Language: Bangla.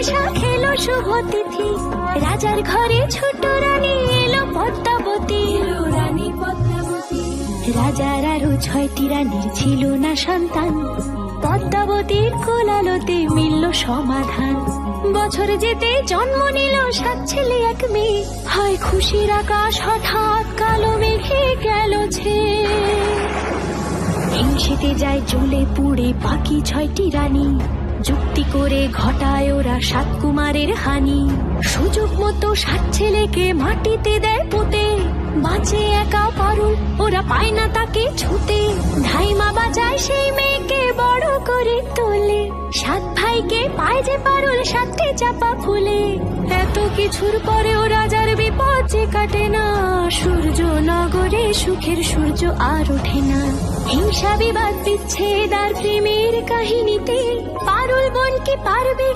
বৈশাখ এলো শুভ তিথি, রাজার ঘরে ছোট রানী এলো পদ্মাবতী। রাজার আরো 6টি রানীর ছিল না সন্তান, পদ্মাবতীর কোলালোতে মিলল সমাধান। বছর যেতে জন্ম নিল 7 ছেলে 1 মেয়ে, হয় খুশির আকাশ হঠাৎ কালো মেঘে গেল ছেয়ে। হিংসেতে যায় জ্বলে পুড়ে বাকি 6টি রানী, যুক্তি করে ঘটায় ওরা 7 কুমারের হানি। সুযোগ মতো 7 ছেলেকে মাটিতে দেয় পুঁতে, বাঁচে একা পারুল, ওরা পায় না তাকে ছুতে। ধাইমা বাজায় সেই মেয়েকে বড় করে তোলে, 7 ভাইকে পায় যে পারুল 7টি চাপা ফুলে। এত কিছুর পরেও রাজার বিপদ যে কাটে না, সূর্য নগরে সুখের সূর্য আর ওঠে না। হিংসা বিবাদ বিচ্ছেদ আর প্রেমের কাহিনীতে পারুল বোন কি পারবে